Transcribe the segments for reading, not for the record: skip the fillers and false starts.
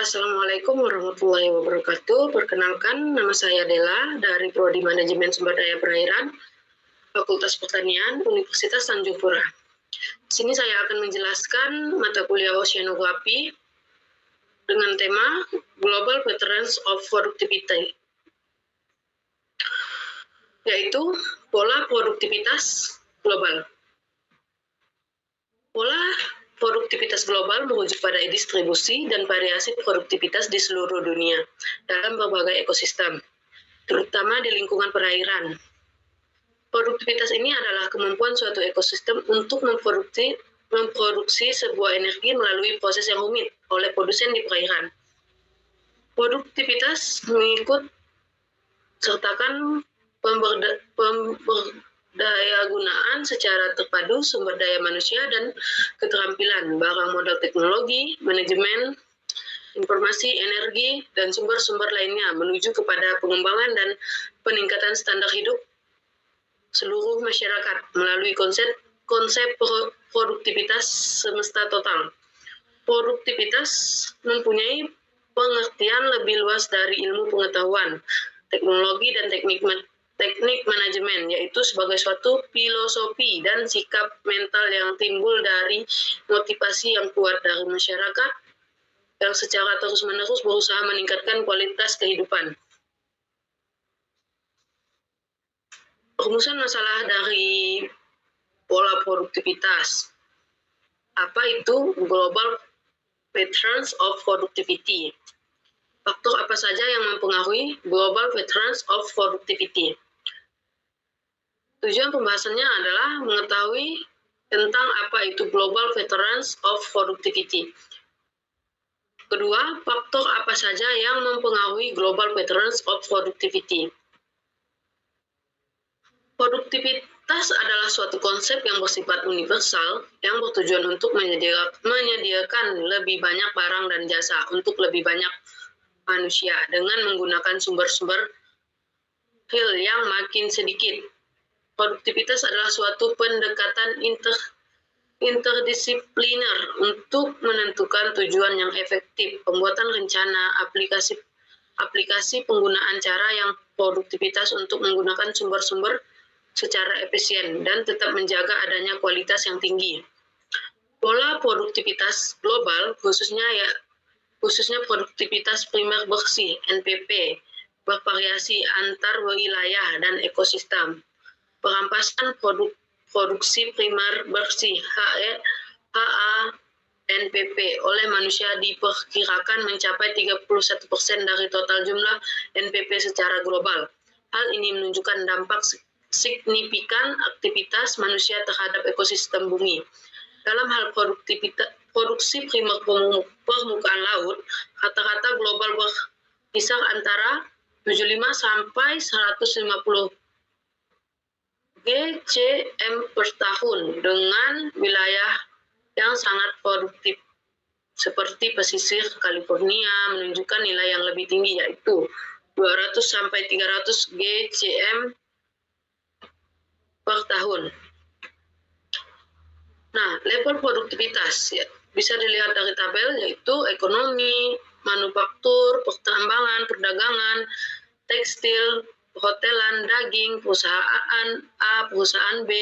Assalamualaikum warahmatullahi wabarakatuh. Perkenalkan, nama saya Dela dari Prodi Manajemen Sumber Daya Perairan, Fakultas Pertanian, Universitas Tanjung Pura. Di sini saya akan menjelaskan mata kuliah Oceanography dengan tema Global Patterns of Productivity, yaitu pola produktivitas global. Pola produktivitas global merujuk pada distribusi dan variasi produktivitas di seluruh dunia dalam berbagai ekosistem, terutama di lingkungan perairan. Produktivitas ini adalah kemampuan suatu ekosistem untuk memproduksi sebuah energi melalui proses yang rumit oleh produsen di perairan. Produktivitas mengikut sertakan pemberdaya-gunaan secara terpadu sumber daya manusia dan keterampilan, barang modal teknologi, manajemen, informasi, energi, dan sumber-sumber lainnya menuju kepada pengembangan dan peningkatan standar hidup seluruh masyarakat melalui konsep produktivitas semesta total. Produktivitas mempunyai pengertian lebih luas dari ilmu pengetahuan, teknologi, dan teknik manajemen, yaitu sebagai suatu filosofi dan sikap mental yang timbul dari motivasi yang kuat dari masyarakat yang secara terus-menerus berusaha meningkatkan kualitas kehidupan. Rumusan masalah dari pola produktivitas. Apa itu Global Patterns of Productivity? Faktor apa saja yang mempengaruhi Global Patterns of Productivity? Tujuan pembahasannya adalah mengetahui tentang apa itu Global Patterns of Productivity. Kedua, faktor apa saja yang mempengaruhi Global Patterns of Productivity. Produktivitas adalah suatu konsep yang bersifat universal yang bertujuan untuk menyediakan lebih banyak barang dan jasa untuk lebih banyak manusia dengan menggunakan sumber-sumber real yang makin sedikit. Produktivitas adalah suatu pendekatan interdisipliner untuk menentukan tujuan yang efektif, pembuatan rencana, aplikasi penggunaan cara yang produktivitas untuk menggunakan sumber-sumber secara efisien dan tetap menjaga adanya kualitas yang tinggi. Pola produktivitas global khususnya produktivitas primer bersih (NPP) bervariasi antar wilayah dan ekosistem. Perampasan produksi primer bersih (HANPP) oleh manusia diperkirakan mencapai 31% dari total jumlah NPP secara global. Hal ini menunjukkan dampak signifikan aktivitas manusia terhadap ekosistem bumi. Dalam hal produksi primer permukaan laut, rata-rata global berkisar antara 75 sampai 150 GCM per tahun dengan wilayah yang sangat produktif seperti pesisir California menunjukkan nilai yang lebih tinggi, yaitu 200 sampai 300 GCM per tahun. Nah, level produktivitas ya, bisa dilihat dari tabel, yaitu ekonomi, manufaktur, pertambangan, perdagangan, tekstil, perhotelan, daging, perusahaan A, perusahaan B.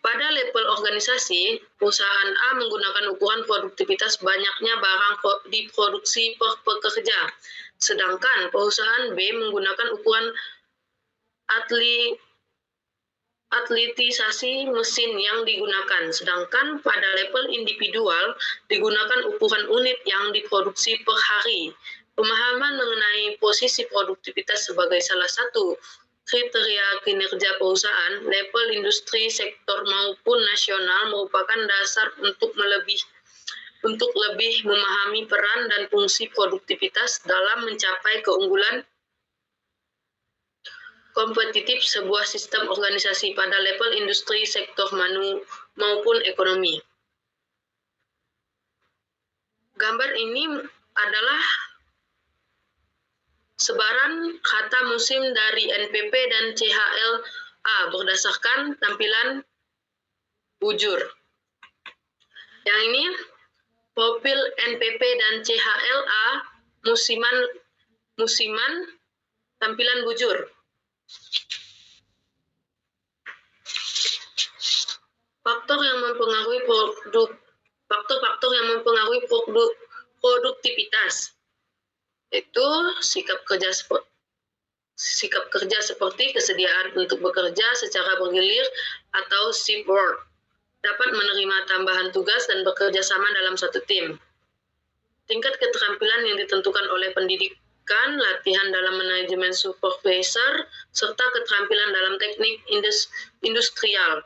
Pada level organisasi, perusahaan A menggunakan ukuran produktivitas banyaknya barang diproduksi per pekerja, sedangkan perusahaan B menggunakan ukuran atletisasi mesin yang digunakan, sedangkan pada level individual digunakan ukuran unit yang diproduksi per hari. Pemahaman mengenai posisi produktivitas sebagai salah satu kriteria kinerja perusahaan, level industri, sektor maupun nasional merupakan dasar untuk lebih memahami peran dan fungsi produktivitas dalam mencapai keunggulan kompetitif sebuah sistem organisasi pada level industri, sektor maupun ekonomi. Gambar ini adalah sebaran kata musim dari NPP dan CHLA berdasarkan tampilan bujur. Yang ini Profil NPP dan CHLA musiman tampilan bujur. Faktor-faktor yang mempengaruhi produktivitas itu sikap kerja seperti kesediaan untuk bekerja secara bergilir atau shift work, dapat menerima tambahan tugas dan bekerja sama dalam satu tim. Tingkat keterampilan yang ditentukan oleh pendidikan, latihan dalam manajemen supervisor, serta keterampilan dalam teknik industrial.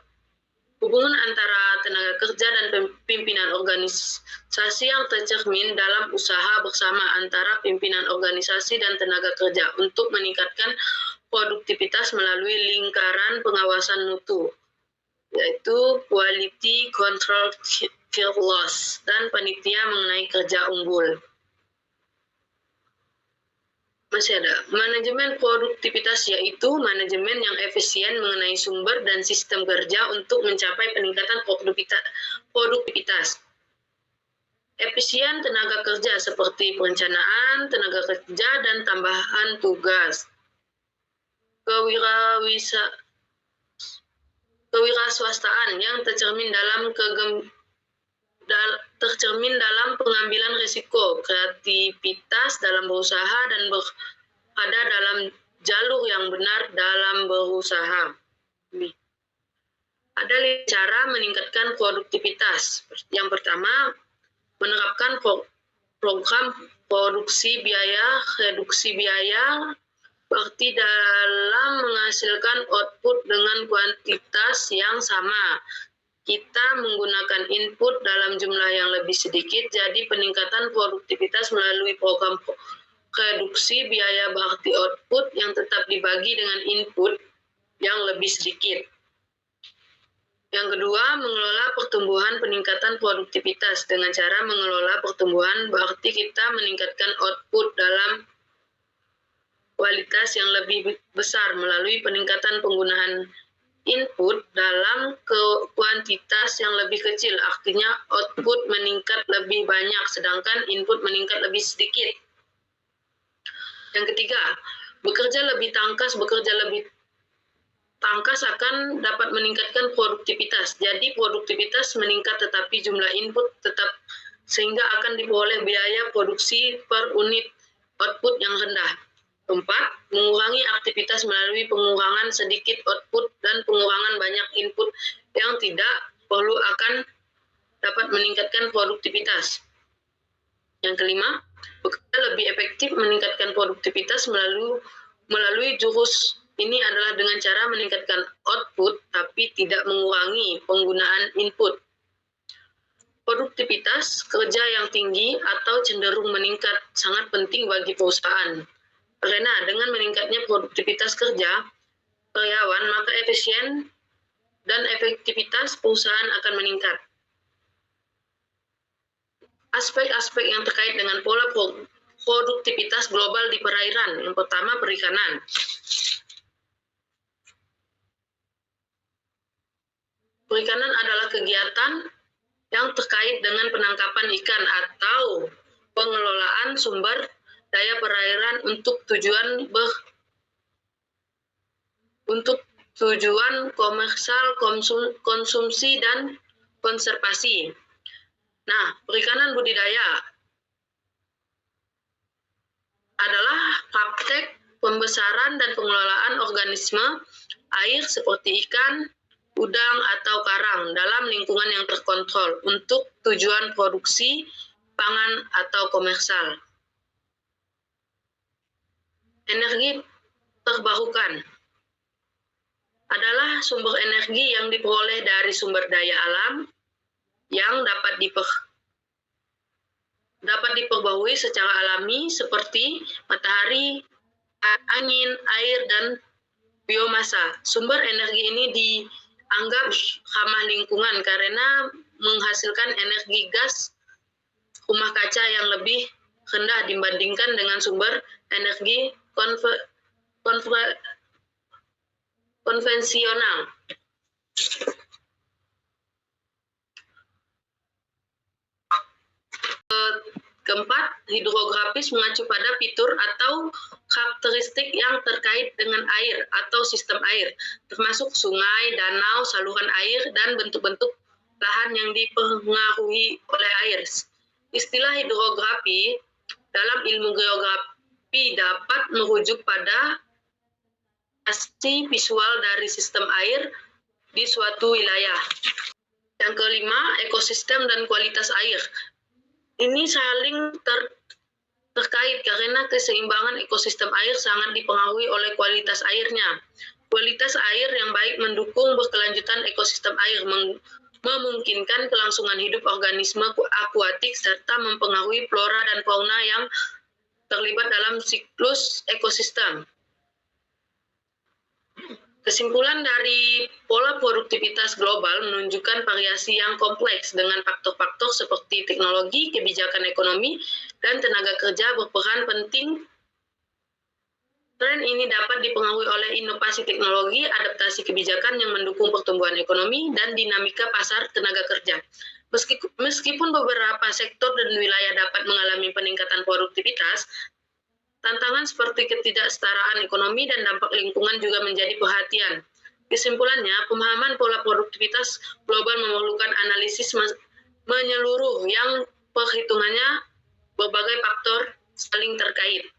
Hubungan antara tenaga kerja dan pimpinan organisasi yang tercermin dalam usaha bersama antara pimpinan organisasi dan tenaga kerja untuk meningkatkan produktivitas melalui lingkaran pengawasan mutu, yaitu quality control kill loss dan panitia mengenai kerja unggul. Masih ada manajemen produktivitas, yaitu manajemen yang efisien mengenai sumber dan sistem kerja untuk mencapai peningkatan produktivitas. Efisien tenaga kerja seperti perencanaan tenaga kerja dan tambahan tugas. Kewirausahaan yang tercermin dalam pengambilan risiko, kreativitas dalam berusaha, dan berada dalam jalur yang benar dalam berusaha. Ada 5 cara meningkatkan produktivitas. Yang pertama, menerapkan program reduksi biaya, berarti dalam menghasilkan output dengan kuantitas yang sama. Kita menggunakan input dalam jumlah yang lebih sedikit, jadi peningkatan produktivitas melalui program reduksi biaya berarti output yang tetap dibagi dengan input yang lebih sedikit. Yang kedua, mengelola pertumbuhan peningkatan produktivitas. Dengan cara mengelola pertumbuhan berarti kita meningkatkan output dalam kualitas yang lebih besar melalui peningkatan penggunaan input dalam kuantitas yang lebih kecil, artinya output meningkat lebih banyak sedangkan input meningkat lebih sedikit. Yang ketiga, bekerja lebih tangkas akan dapat meningkatkan produktivitas. Jadi produktivitas meningkat tetapi jumlah input tetap, sehingga akan diperoleh biaya produksi per unit output yang rendah. 4. Mengurangi aktivitas melalui pengurangan sedikit output dan pengurangan banyak input yang tidak perlu akan dapat meningkatkan produktivitas. Yang kelima, bekerja lebih efektif meningkatkan produktivitas melalui jurus ini adalah dengan cara meningkatkan output tapi tidak mengurangi penggunaan input. Produktivitas kerja yang tinggi atau cenderung meningkat sangat penting bagi perusahaan. Karena dengan meningkatnya produktivitas kerja karyawan, maka efisien dan efektivitas perusahaan akan meningkat. Aspek-aspek yang terkait dengan pola produktivitas global di perairan. Yang pertama, perikanan. Perikanan adalah kegiatan yang terkait dengan penangkapan ikan atau pengelolaan sumber daya perairan untuk tujuan komersial, konsumsi, dan konservasi. Nah, perikanan budidaya adalah praktek pembesaran dan pengelolaan organisme air seperti ikan, udang, atau karang dalam lingkungan yang terkontrol untuk tujuan produksi pangan atau komersial. Energi terbarukan adalah sumber energi yang diperoleh dari sumber daya alam yang dapat diperbarui secara alami seperti matahari, angin, air, dan biomasa. Sumber energi ini dianggap ramah lingkungan karena menghasilkan energi gas rumah kaca yang lebih rendah dibandingkan dengan sumber energi konvensional. Keempat, hidrografis mengacu pada fitur atau karakteristik yang terkait dengan air atau sistem air, termasuk sungai, danau, saluran air, dan bentuk-bentuk lahan yang dipengaruhi oleh air. Istilah hidrografi dalam ilmu geografi dapat merujuk pada asli visual dari sistem air di suatu wilayah. Yang kelima, ekosistem dan kualitas air. Ini saling terkait karena keseimbangan ekosistem air sangat dipengaruhi oleh kualitas airnya. Kualitas air yang baik mendukung berkelanjutan ekosistem air, memungkinkan kelangsungan hidup organisme akuatik serta mempengaruhi flora dan fauna yang terlibat dalam siklus ekosistem. Kesimpulan dari pola produktivitas global menunjukkan variasi yang kompleks dengan faktor-faktor seperti teknologi, kebijakan ekonomi, dan tenaga kerja berperan penting. Tren ini dapat dipengaruhi oleh inovasi teknologi, adaptasi kebijakan yang mendukung pertumbuhan ekonomi, dan dinamika pasar tenaga kerja. Meskipun beberapa sektor dan wilayah dapat mengalami peningkatan produktivitas, tantangan seperti ketidaksetaraan ekonomi dan dampak lingkungan juga menjadi perhatian. Kesimpulannya, pemahaman pola produktivitas global memerlukan analisis menyeluruh yang perhitungannya berbagai faktor saling terkait.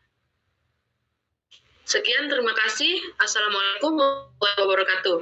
Sekian, terima kasih. Assalamualaikum warahmatullahi wabarakatuh.